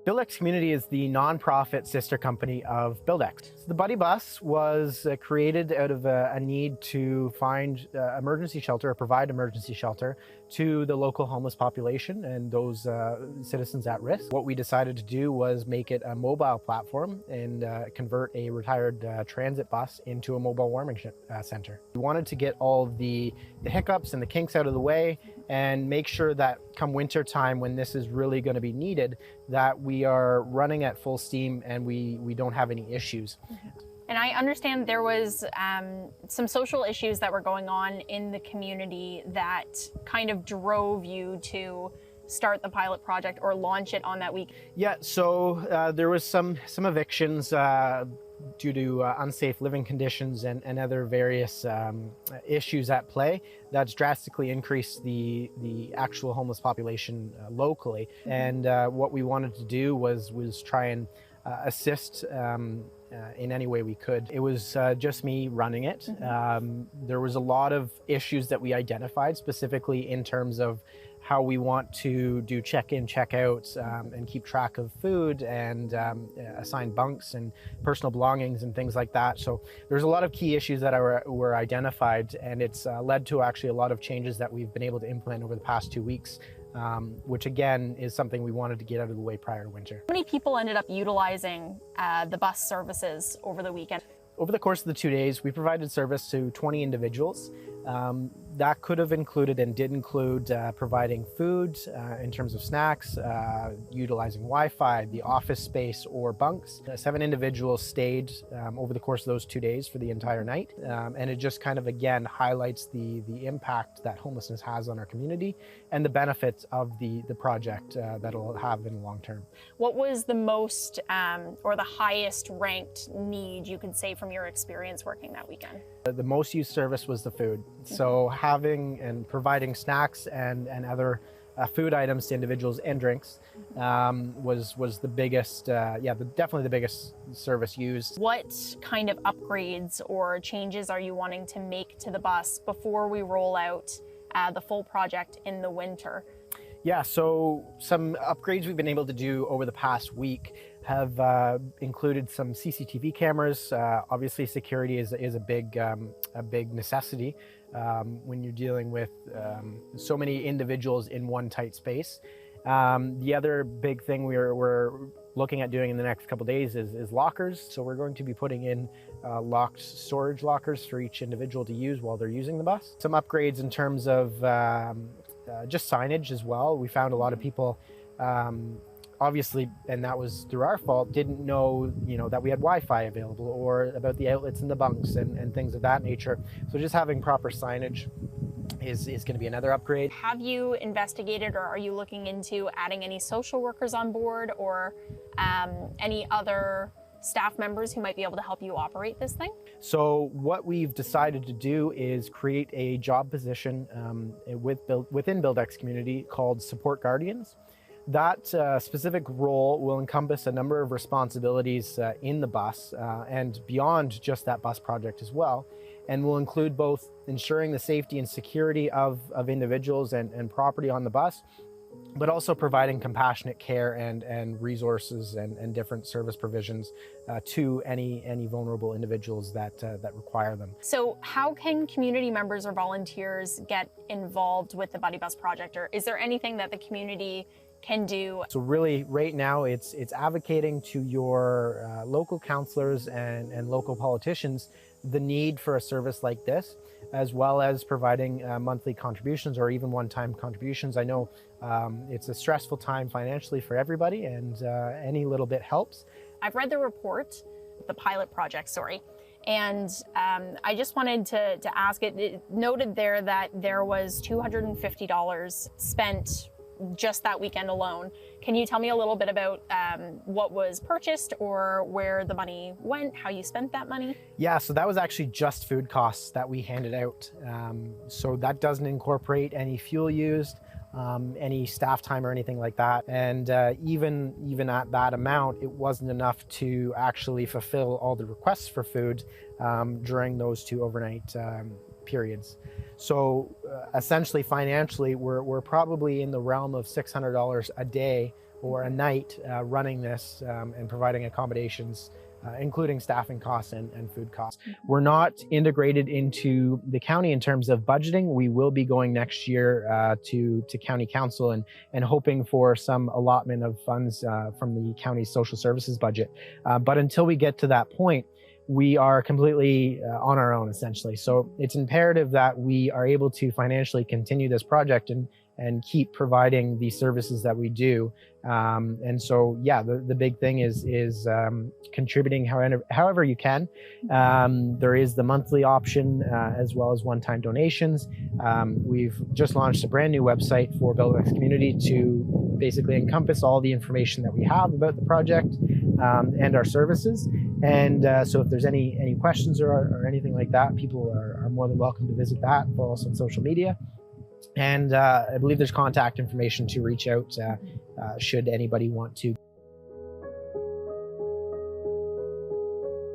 Buildx Community is the nonprofit sister company of Buildx. The Buddy Bus was created out of a need to find emergency shelter or provide emergency shelter to the local homeless population and those citizens at risk. What we decided to do was make it a mobile platform and convert a retired transit bus into a mobile warming center. We wanted to get all of the hiccups and the kinks out of the way and make sure that come winter time, when this is really going to be needed, that we are running at full steam and we don't have any issues. And I understand there was some social issues that were going on in the community that kind of drove you to start the pilot project or launch it on that week. Yeah, so there was some evictions due to unsafe living conditions and other various issues at play that's drastically increased the actual homeless population locally. And what we wanted to do was try and assist in any way we could. It was just me running it. There was a lot of issues that we identified, specifically in terms of how we want to do check-in, check-outs, and keep track of food and assign bunks and personal belongings and things like that. So there's a lot of key issues that were identified, and it's led to actually a lot of changes that we've been able to implement over the past 2 weeks, which again is something we wanted to get out of the way prior to winter. How many people ended up utilizing the bus services over the weekend? Over the course of the 2 days, we provided service to 20 individuals. That could have included and did include providing food in terms of snacks, utilizing Wi-Fi, the office space, or bunks. 7 individuals stayed over the course of those 2 days for the entire night. And it just kind of, again, highlights the impact that homelessness has on our community and the benefits of the project that it'll have in the long term. What was the most or the highest ranked need you could say from your experience working that weekend? The most used service was the food. So having and providing snacks and other food items to individuals and drinks was the biggest, definitely the biggest service used. What kind of upgrades or changes are you wanting to make to the bus before we roll out the full project in the winter? Yeah, so some upgrades we've been able to do over the past week have included some CCTV cameras. Obviously, security is a big necessity when you're dealing with so many individuals in one tight space. The other big thing we're looking at doing in the next couple of days is lockers. So we're going to be putting in locked storage lockers for each individual to use while they're using the bus. Some upgrades in terms of just signage as well. We found a lot of people obviously, and that was through our fault, didn't know, that we had Wi-Fi available or about the outlets in the bunks and things of that nature. So just having proper signage is going to be another upgrade. Have you investigated or are you looking into adding any social workers on board or any other staff members who might be able to help you operate this thing? So what we've decided to do is create a job position within Buildx Community called Support Guardians. That specific role will encompass a number of responsibilities in the bus and beyond just that bus project as well, and will include both ensuring the safety and security of individuals and property on the bus, but also providing compassionate care and resources and different service provisions to any vulnerable individuals that require them. So how can community members or volunteers get involved with the Buddy Bus project, or is there anything that the community can do? So really right now it's advocating to your local councillors and local politicians the need for a service like this, as well as providing monthly contributions or even one-time contributions. I know it's a stressful time financially for everybody, and any little bit helps. I've read the report, the pilot project, and I just wanted to ask, it noted there that there was $250 spent just that weekend alone. Can you tell me a little bit about what was purchased or where the money went, how you spent that money? Yeah, so that was actually just food costs that we handed out. So that doesn't incorporate any fuel used, any staff time or anything like that. And even at that amount, it wasn't enough to actually fulfill all the requests for food during those 2 overnight periods. So essentially financially, we're probably in the realm of $600 a day or a night running this and providing accommodations, including staffing costs and food costs. We're not integrated into the county in terms of budgeting. We will be going next year to county council and hoping for some allotment of funds from the county's social services budget. But until we get to that point, we are completely on our own, essentially. So it's imperative that we are able to financially continue this project and keep providing the services that we do. And so, yeah, the big thing is contributing however you can. There is the monthly option as well as one-time donations. We've just launched a brand new website for Buildx Community to basically encompass all the information that we have about the project and our services. And so if there's any questions or anything like that, people are more than welcome to visit that. Follow us on social media. And I believe there's contact information to reach out should anybody want to.